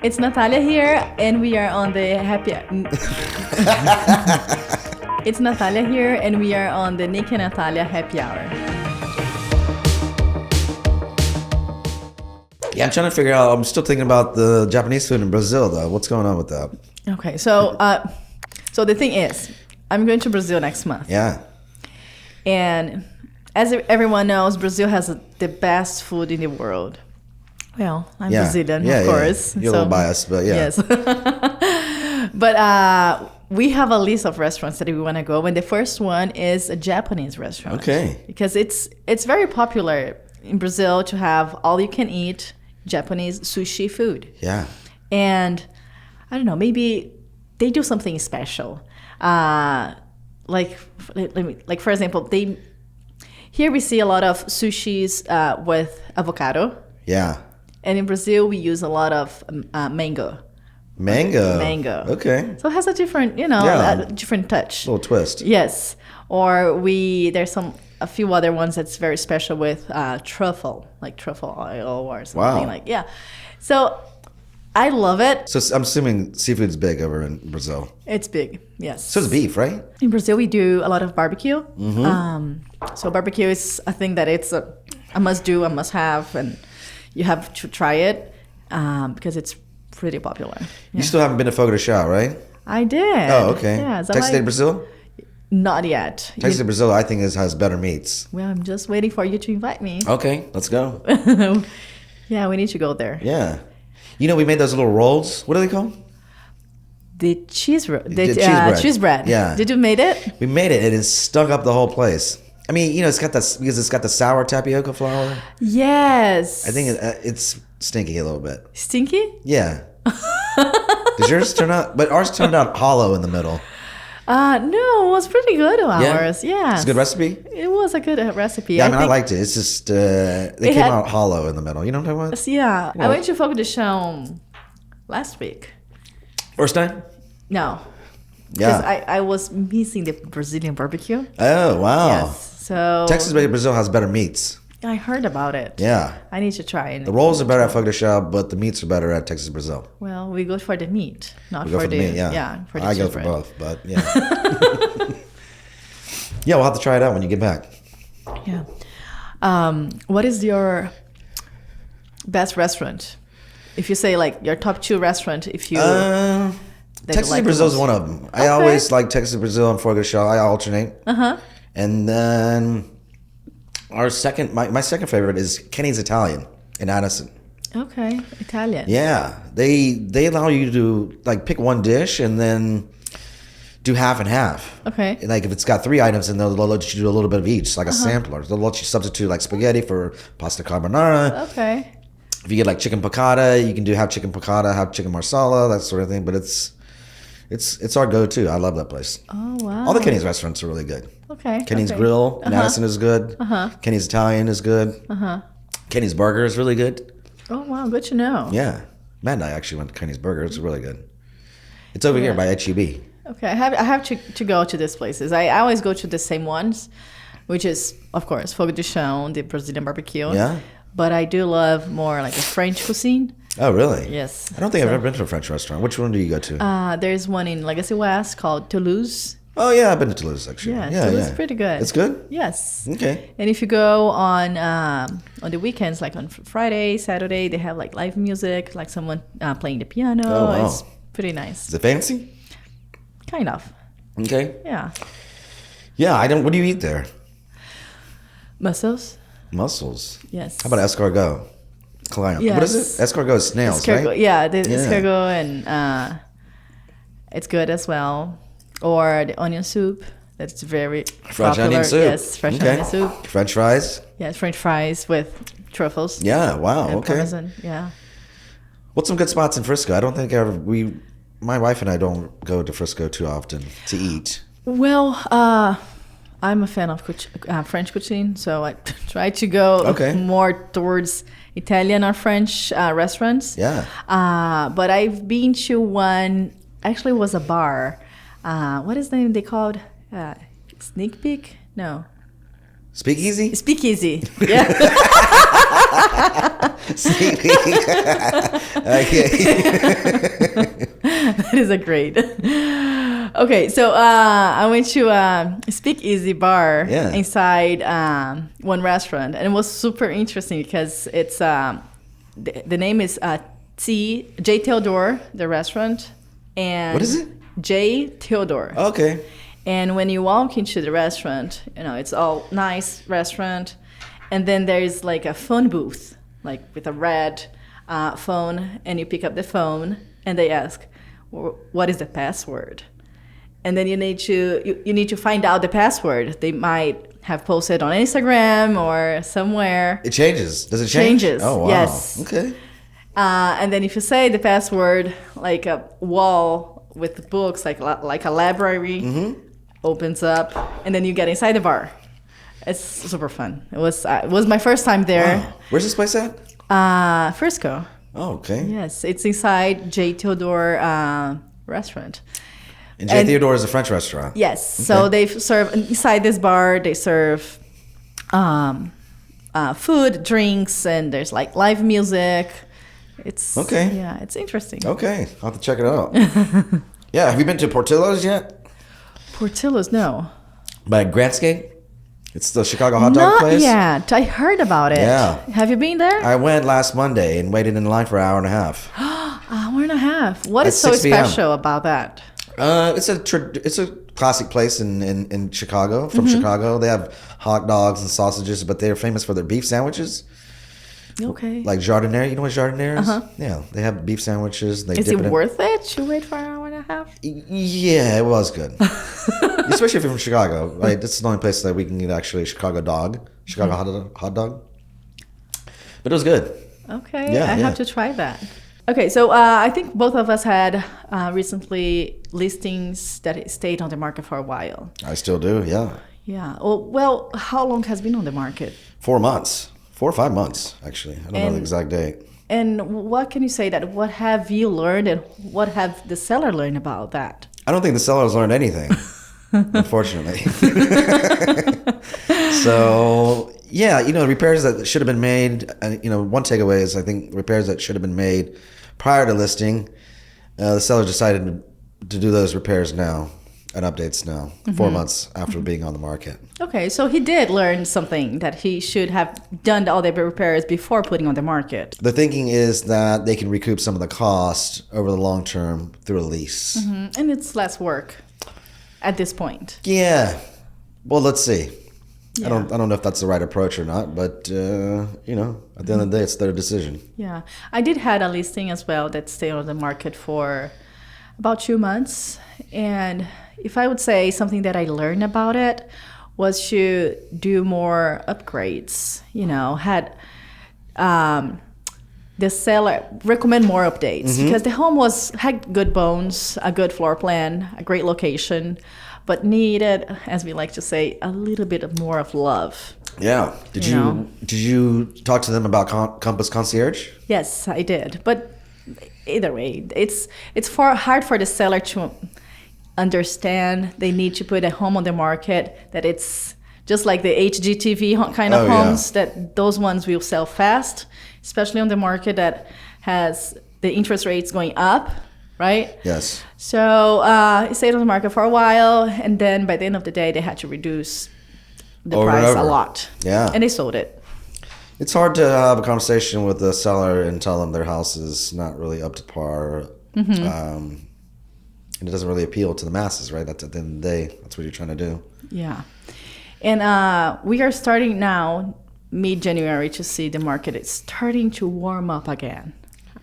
It's Natalia here, and we are on the happy. It's Natalia here, and we are on the Nick and Natalia happy hour. Yeah, I'm trying to figure out. I'm still thinking about the Japanese food in Brazil, though. What's going on with that? Okay, so the thing is, I'm going to Brazil next month. Yeah. And as everyone knows, Brazil has the best food in the world. Well, I'm Brazilian, of course. Yeah. You're a little biased, but yeah. Yes. But we have a list of restaurants that we want to go, and the first one is a Japanese restaurant. Okay. Because it's very popular in Brazil to have all-you-can-eat Japanese sushi food. Yeah. And I don't know, maybe they do something special. Like for example, here we see a lot of sushis with avocado. Yeah. And in Brazil, we use a lot of mango. Mango. Okay. So it has a different, a different touch. A little twist. Yes. Or there's a few other ones that's very special with truffle, like truffle oil or something yeah. So I love it. So I'm assuming seafood's big over in Brazil. It's big, yes. So it's beef, right? In Brazil, we do a lot of barbecue. Mm-hmm. So barbecue is a thing that it's a must-do, a must-have, and you have to try it because it's pretty popular. Yeah. You still haven't been to Fogo de Chão, right? I did. Oh, okay. Yeah, so Texas de Brazil? Not yet. Texas de Brazil, I think, has better meats. Well, I'm just waiting for you to invite me. Okay, let's go. Yeah, we need to go there. Yeah. We made those little rolls. What are they called? The cheese bread. Cheese bread. Yeah. Did you made it? We made it. It has stunk up the whole place. I mean, it's got because it's got the sour tapioca flour. Yes. I think it's stinky a little bit. Stinky? Yeah. Does yours turn out? But ours turned out hollow in the middle. No, it was pretty good. Ours, yeah. It's a good recipe. It was a good recipe. Yeah, I liked it. It's just they came out hollow in the middle. You know what I'm talking about? Yeah, I went to Fogo de Chão last week. First time? No. Yeah. Because I was missing the Brazilian barbecue. Oh wow. Yes. So Texas Brazil has better meats. I heard about it. Yeah. I need to try it. The rolls are better at Fogo de Chão, but the meats are better at Texas Brazil. Well, we go for the meat, not for the meat. Yeah, for the I go for both, but yeah. Yeah, we'll have to try it out when you get back. Yeah. What is your best restaurant? If you say like your top 2 restaurant, if you Texas de Brazil is one of them. I always like Texas de Brazil and Fogo de Chão. I alternate. And then my second favorite is Kenny's Italian in Addison. Okay, Italian. Yeah, they allow you to like pick one dish and then do half and half. Okay. And like if it's got 3 items, then they'll let you do a little bit of each, like a sampler. They'll let you substitute like spaghetti for pasta carbonara. Okay. If you get like chicken piccata, you can do half chicken piccata, half chicken marsala, that sort of thing. But it's our go-to. I love that place. Oh wow. All the Kenny's restaurants are really good. Okay. Kenny's Grill in Addison is good. Kenny's Italian is good. Kenny's Burger is really good. Oh wow, good to know. Yeah, Matt and I actually went to Kenny's Burger. It's really good. It's over here by HEB. Okay, I have to go to these places. I always go to the same ones, which is of course Fogo de Chão, the Brazilian barbecue. Yeah. But I do love more like a French cuisine. Oh really? Yes. I don't think I've ever been to a French restaurant. Which one do you go to? There's one in Legacy West called Toulouse. Oh yeah, I've been to Toulouse actually. Yeah, Toulouse is pretty good. It's good? Yes. Okay. And if you go on the weekends, like on Friday, Saturday, they have like live music, like someone playing the piano. Oh, wow. It's pretty nice. Is it fancy? Kind of. Okay. Yeah. Yeah, what do you eat there? Mussels. Mussels? Yes. How about escargot? Yes. What is it? Escargot is snails, right? Yeah, escargot, and it's good as well. Or the onion soup. That's very French popular. onion soup. Yes, French onion soup. French fries? Yes, French fries with truffles. Yeah, wow, and okay. Parmesan, yeah. What's some good spots in Frisco? I don't think my wife and I don't go to Frisco too often to eat. Well, I'm a fan of French cuisine, so I try to go more towards Italian or French restaurants. Yeah. But I've been to one, actually it was a bar. What is the name they called? Sneak Peek? No. Speakeasy? Speakeasy. Yeah. Sleeping. Okay. That is a great. Okay, so I went to Speakeasy Bar inside one restaurant, and it was super interesting because it's the name is J. Theodore, the restaurant, and what is it? J. Theodore. Okay. And when you walk into the restaurant, it's all nice restaurant, and then there's like a phone booth, like with a red phone, and you pick up the phone, and they ask, "What is the password?" And then you need to find out the password. They might have posted on Instagram or somewhere. It changes. Does it change? Changes. Oh, wow. Yes. Okay. And then if you say the password, like a wall with books, like a library, opens up, and then you get inside the bar. It's super fun. It was my first time there. Wow. Where's this place at? Frisco. Oh, okay. Yes, it's inside J. Theodore restaurant. And J. Theodore is a French restaurant. Yes. Okay. So they serve inside this bar. They serve food, drinks, and there's like live music. It's okay. Yeah, it's interesting. Okay, I'll have to check it out. Yeah, have you been to Portillo's yet? Portillo's, no. By Grandscape? It's the Chicago hot dog place? Not yet. I heard about it. Yeah. Have you been there? I went last Monday and waited in line for an hour and a half. Hour and a half. What is so 6 p.m. special about that? It's a classic place in Chicago, from Chicago. They have hot dogs and sausages, but they're famous for their beef sandwiches. Okay. Like jardiniere. You know what jardiniere is? Yeah, they have beef sandwiches. They Is dip it in. worth it to wait for an hour and a half? Yeah, it was good. Especially if you're from Chicago. Right? This is the only place that we can eat actually a Chicago hot dog. But it was good. Okay, I have to try that. Okay, so I think both of us had recently listings that stayed on the market for a while. I still do, yeah. Yeah. Well, how long has been on the market? 4 months. 4 or 5 months, actually. I don't know the exact date. And what can you say that? What have you learned, and what have the seller learned about that? I don't think the sellers learned anything, unfortunately. So, yeah, repairs that should have been made. One takeaway is I think repairs that should have been made prior to listing. The seller decided to do those repairs now and updates now, 4 months after being on the market. Okay, so he did learn something that he should have done all the repairs before putting on the market. The thinking is that they can recoup some of the cost over the long term through a lease. And it's less work at this point. Yeah. Well, let's see. Yeah. I don't know if that's the right approach or not, but at the end of the day, it's their decision. Yeah, I did had a listing as well that stayed on the market for about 2 months, and if I would say something that I learned about it was to do more upgrades. Had the seller recommend more updates because the home had good bones, a good floor plan, a great location, but needed, as we like to say, a little bit more of love. Yeah. Did you talk to them about Compass Concierge? Yes, I did. But either way, it's hard for the seller to understand. They need to put a home on the market that it's just like the HGTV kind of homes, that those ones will sell fast, especially on the market that has the interest rates going up, right? Yes. So it stayed on the market for a while, and then by the end of the day, they had to reduce the price a lot. Yeah. And they sold it. It's hard to have a conversation with the seller and tell them their house is not really up to par. And it doesn't really appeal to the masses, right? That's at the end of the day. That's what you're trying to do. Yeah. And we are starting now, mid-January, to see the market is starting to warm up again.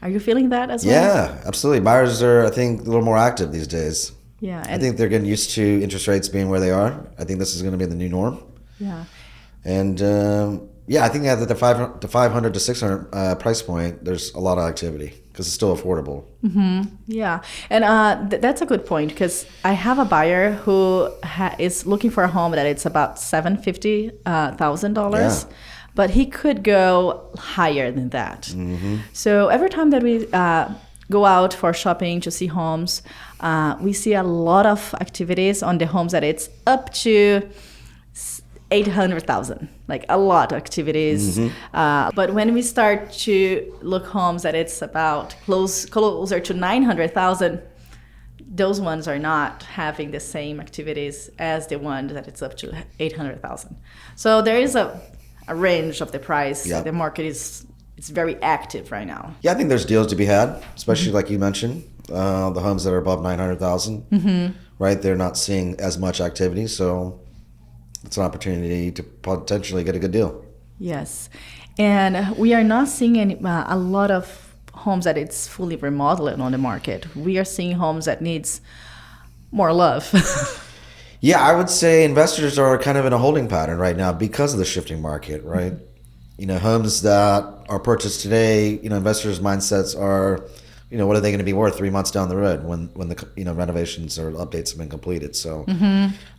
Are you feeling that as well? Yeah, absolutely. Buyers are, I think, a little more active these days. Yeah. I think they're getting used to interest rates being where they are. I think this is going to be the new norm. Yeah. And I think at the 500 to 600 price point, there's a lot of activity because it's still affordable. Yeah. And that's a good point because I have a buyer who is looking for a home that it's about $750,000. Yeah. But he could go higher than that. So every time that we go out for shopping to see homes, we see a lot of activities on the homes that it's up to 800,000, like a lot of activities. But when we start to look homes that it's about closer to 900,000, those ones are not having the same activities as the one that it's up to 800,000. So there is a range of the price. Yep. The market it's very active right now. Yeah, I think there's deals to be had, especially like you mentioned, the homes that are above 900,000, right? They're not seeing as much activity, so it's an opportunity to potentially get a good deal. Yes, and we are not seeing a lot of homes that it's fully remodeling on the market. We are seeing homes that needs more love. Yeah, I would say investors are kind of in a holding pattern right now because of the shifting market, right? Homes that are purchased today, investors' mindsets are, what are they going to be worth 3 months down the road when the renovations or updates have been completed? So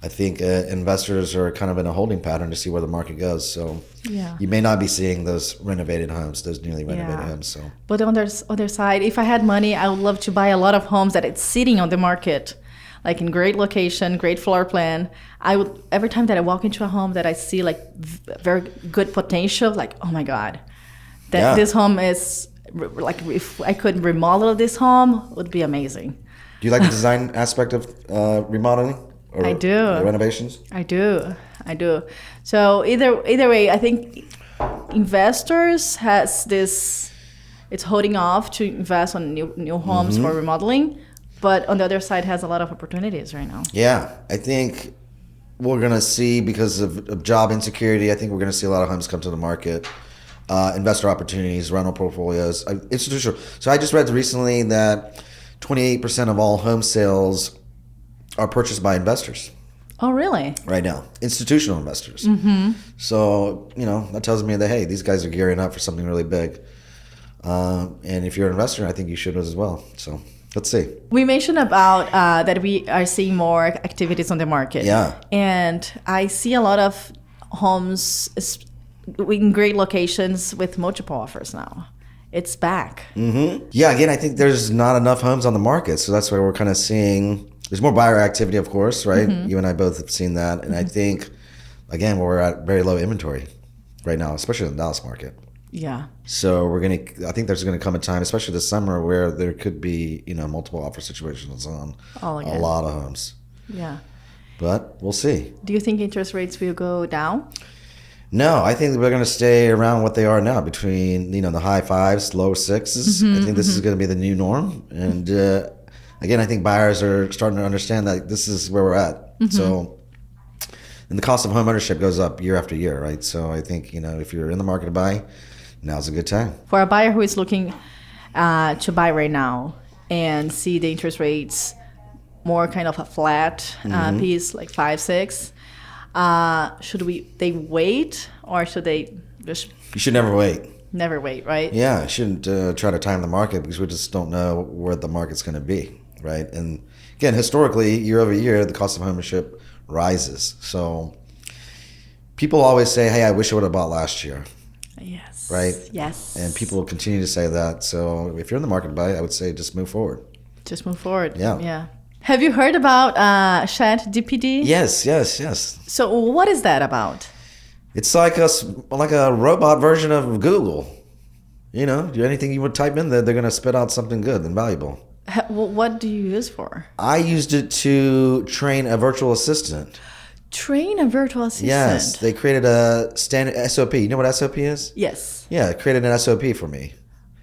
I think investors are kind of in a holding pattern to see where the market goes. So you may not be seeing those renovated homes, those newly renovated homes. So, but on the other side, if I had money, I would love to buy a lot of homes that it's sitting on the market, like in great location, great floor plan. I would, every time that I walk into a home that I see like very good potential, like, oh my God, this home is like, if I could remodel this home, it would be amazing. Do you like the design aspect of remodeling? Or I do. Renovations? I do. So either way, I think investors has this, it's holding off to invest on new homes for remodeling. But on the other side, has a lot of opportunities right now. Yeah, I think we're going to see, because of job insecurity, I think we're going to see a lot of homes come to the market. Investor opportunities, rental portfolios, institutional. So I just read recently that 28% of all home sales are purchased by investors. Oh, really? Right now, institutional investors. So, that tells me that, hey, these guys are gearing up for something really big. And if you're an investor, I think you should as well. So let's see. We mentioned about that we are seeing more activities on the market. Yeah. And I see a lot of homes in great locations with multiple offers now. It's back. Yeah, again, I think there's not enough homes on the market. So that's why we're kind of seeing, there's more buyer activity, of course, right? You and I both have seen that. And I think, again, we're at very low inventory right now, especially in the Dallas market. Yeah. So I think there's going to come a time, especially this summer, where there could be, multiple offer situations on a lot of homes. Yeah. But we'll see. Do you think interest rates will go down? No, I think we're going to stay around what they are now, between, the high fives, low sixes. I think this is going to be the new norm. And again, I think buyers are starting to understand that this is where we're at. So, and the cost of home ownership goes up year after year, right? So I think, if you're in the market to buy, now's a good time. For a buyer who is looking to buy right now and see the interest rates more kind of a flat piece, like 5, 6, should they wait, or should they just... You should never wait. Never wait, right? Yeah, I shouldn't try to time the market, because we just don't know where the market's going to be, right? And again, historically, year over year, the cost of ownership rises. So people always say, hey, I wish I would have bought last year. Yes. Right? Yes. And people will continue to say that. So if you're in the market to buy, I would say just move forward. Just move forward. Yeah. Yeah. Have you heard about ChatGPT? Yes. So what is that about? It's like a robot version of Google. Anything you would type in there, they're going to spit out something good and valuable. What do you use for? I used it to train a virtual assistant. Train a virtual assistant? Yes. They created a standard SOP. You know what SOP is? Yes. Yeah, it created an SOP for me.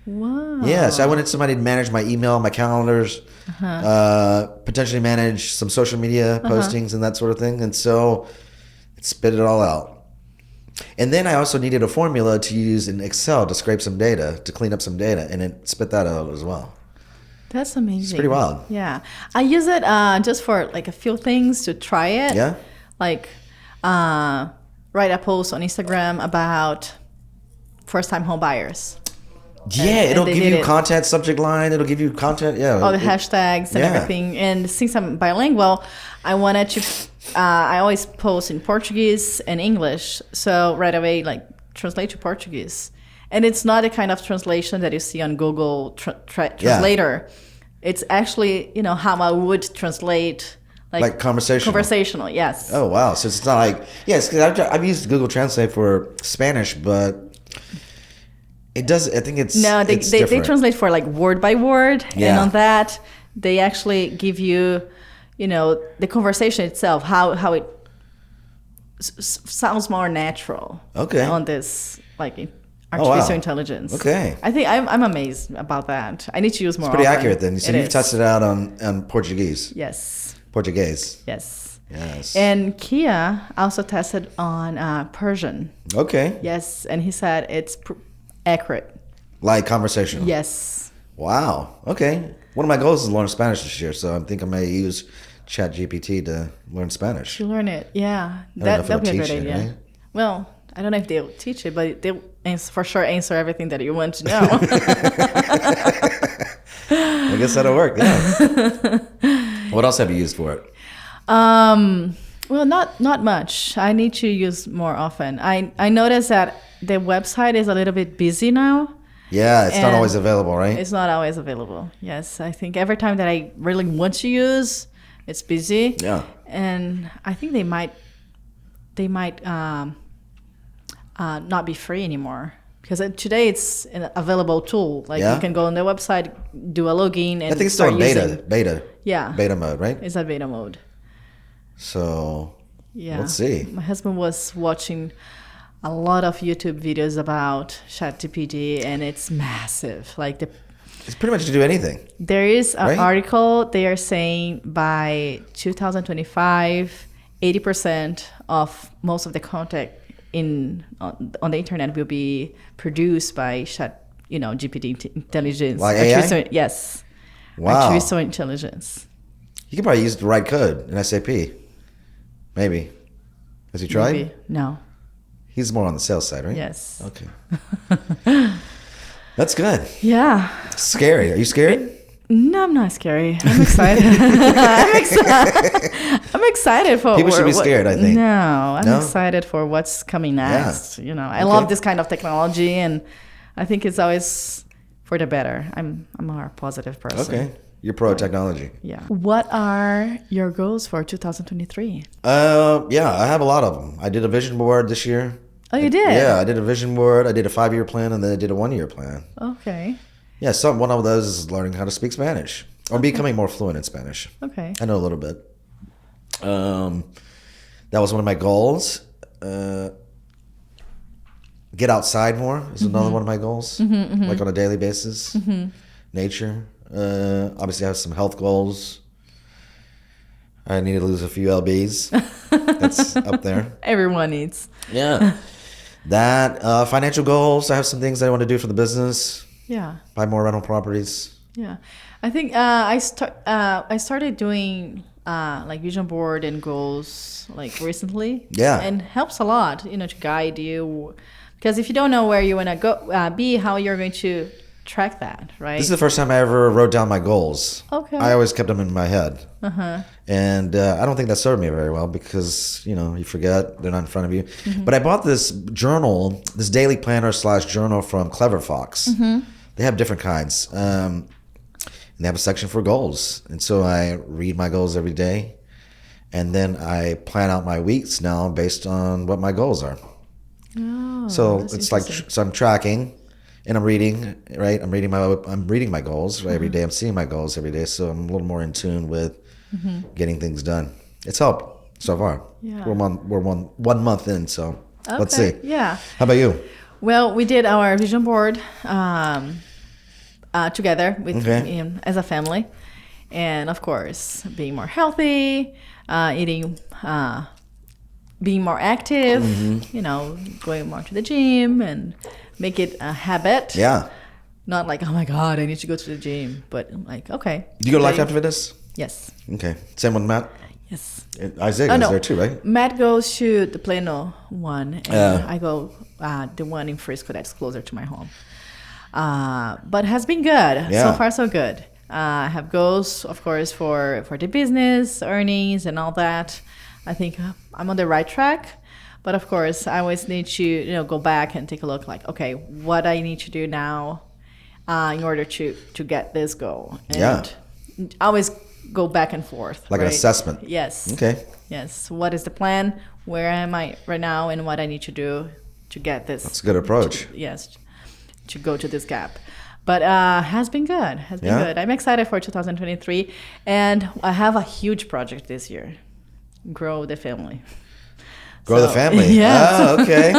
Wow. Yeah, so I wanted somebody to manage my email, my calendars, potentially manage some social media postings and that sort of thing. And so it spit it all out. And then I also needed a formula to use in Excel to scrape some data, to clean up some data, and it spit that out as well. That's amazing. It's pretty wild. Yeah. I use it just for like a few things to try it. Yeah? Like write a post on Instagram about first-time home buyers. Yeah, it'll give you content, subject line. It'll give you content. Yeah, all the hashtags and everything. And since I'm bilingual, I wanted to. I always post in Portuguese and English, so right away, like translate to Portuguese. And it's not the kind of translation that you see on Google Translator. It's actually, how I would translate Like conversational. Conversational, yes. Oh wow! So it's not like yes, because I've used Google Translate for Spanish, but it does. I think it's no. They translate for like word by word, Yeah. and on that they actually give you, the conversation itself, how it sounds more natural. Okay. On this artificial intelligence. Okay. I think I'm amazed about that. I need to use more. It's pretty often. accurate then. So you've tested it out on Portuguese. Yes. Portuguese. Yes. Yes. And Kia also tested on Persian. Okay. Yes, and he said it's accurate. Like conversational. Yes. Wow. Okay. One of my goals is to learn Spanish this year, so I think I may use ChatGPT to learn Spanish. To learn it, yeah. That'd be a great it, idea. right? Well, I don't know if they'll teach it, but they'll for sure answer everything that you want to know. I guess that'll work. Yeah. What else have you used for it? Well, not much. I need to use more often. I noticed that the website is a little bit busy now. Yeah, it's not always available, right? It's not always available. Yes, I think every time that I really want to use, it's busy. Yeah. And I think they might not be free anymore. Because today it's an available tool. Like you can go on their website, do a login, and I think it's still in beta. Yeah. Beta mode, right? It's at beta mode. So Yeah. let's see. My husband was watching a lot of YouTube videos about ChatGPT, and it's massive. It's pretty much to do anything. There is an right? article. They are saying by 2025, 80% of most of the content on the internet will be produced by GPT intelligence. Like AI? Yes. Wow. Artificial intelligence. You could probably use the right code in SAP. Maybe. Has he tried? Maybe. No. He's more on the sales side, right? Yes. Okay. That's good. Yeah. Scary. Are you scared? No, I'm not scary. I'm excited. I'm excited for. People should be scared, I think. No, I'm excited for what's coming next. Yeah. I love this kind of technology, and I think it's always for the better. I'm a more positive person. Okay. You're pro technology. Yeah. What are your goals for 2023? Yeah, I have a lot of them. I did a vision board this year. Oh, you did? Yeah, I did a vision board. I did a 5-year plan, and then I did a 1-year plan. Okay. Yeah, one of those is learning how to speak Spanish or becoming more fluent in Spanish. Okay. I know a little bit. That was one of my goals. Get outside more is another one of my goals, like on a daily basis. Nature. Obviously, I have some health goals. I need to lose a few lbs. That's up there. Everyone needs. Yeah. That financial goals. I have some things I want to do for the business. Yeah. Buy more rental properties. Yeah, I think I started doing like vision board and goals like recently. Yeah. And helps a lot, to guide you, because if you don't know where you want to go, how you're going to track that, right? This is the first time I ever wrote down my goals. Okay. I always kept them in my head. And I don't think that served me very well because, you forget, they're not in front of you. But I bought this journal, this daily planner / journal from Clever Fox. They have different kinds. And they have a section for goals. And so I read my goals every day. And then I plan out my weeks now based on what my goals are. Oh, so it's like, so I'm tracking. And I'm reading, right? I'm reading my goals every day. I'm seeing my goals every day, so I'm a little more in tune with getting things done. It's helped so far. Yeah. We're one month in, so let's see. Yeah. How about you? Well, we did our vision board together with as a family, and of course, being more healthy, eating, being more active. Going more to the gym and make it a habit. Yeah. Not like, oh my God, I need to go to the gym, but like, okay. Do you go to Life After Fitness? Yes. Okay. Same with Matt? Yes. Isaac is there too, right? Matt goes to the Plano one, and I go the one in Frisco that's closer to my home. But has been good. Yeah. So far, so good. I have goals, of course, for the business, earnings, and all that. I think I'm on the right track. But of course, I always need to go back and take a look like, okay, what I need to do now in order to get this goal. And I always go back and forth. Like an assessment. Yes. Okay. Yes. What is the plan? Where am I right now, and what I need to do to get this? That's a good approach. To go to this gap. But has been good. Has been good. I'm excited for 2023, and I have a huge project this year. Grow the family. Grow the family. Yes. Oh, okay.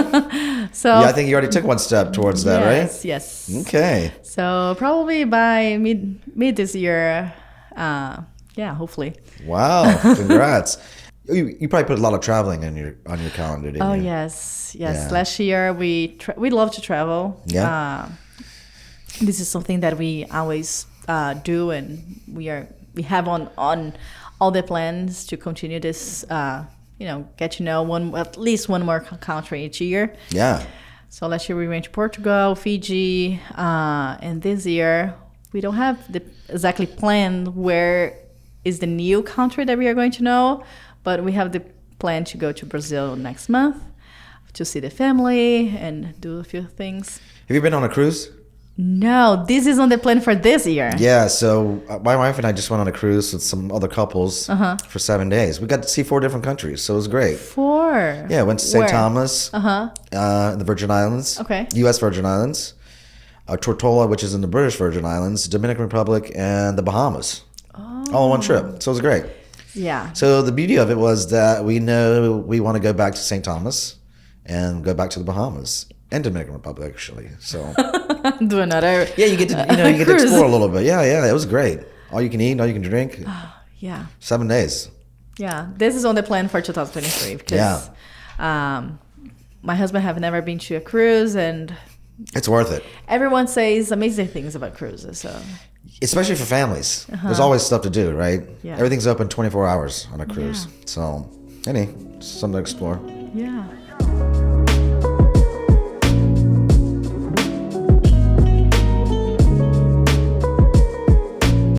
So I think you already took one step towards that, right? Yes. Okay. So probably by mid this year, hopefully. Wow! Congrats. You probably put a lot of traveling on your calendar, didn't you? Oh yes. Yeah. Last year we love to travel. Yeah. This is something that we always do, and we have on all the plans to continue this. Get to know at least one more country each year. Yeah. So last year we went to Portugal, Fiji, and this year we don't have the exactly planned where is the new country that we are going to know, but we have the plan to go to Brazil next month to see the family and do a few things. Have you been on a cruise? No, this is on the plan for this year. Yeah, so my wife and I just went on a cruise with some other couples for 7 days. We got to see 4 different countries, so it was great. 4? Yeah, went to St. Where? Thomas, in the Virgin Islands, okay, U.S. Virgin Islands, Tortola, which is in the British Virgin Islands, Dominican Republic, and the Bahamas, all in one trip. So it was great. Yeah. So the beauty of it was that we know we want to go back to St. Thomas and go back to the Bahamas. And Dominican Republic, actually. So do another. Yeah, you get to get to explore a little bit. Yeah, it was great. All you can eat, all you can drink. Yeah. 7 days. Yeah, this is on the plan for 2023 because my husband have never been to a cruise, and it's worth it. Everyone says amazing things about cruises, so especially for families. There's always stuff to do, right? Yeah. Everything's open 24 hours on a cruise. So, something to explore. Yeah.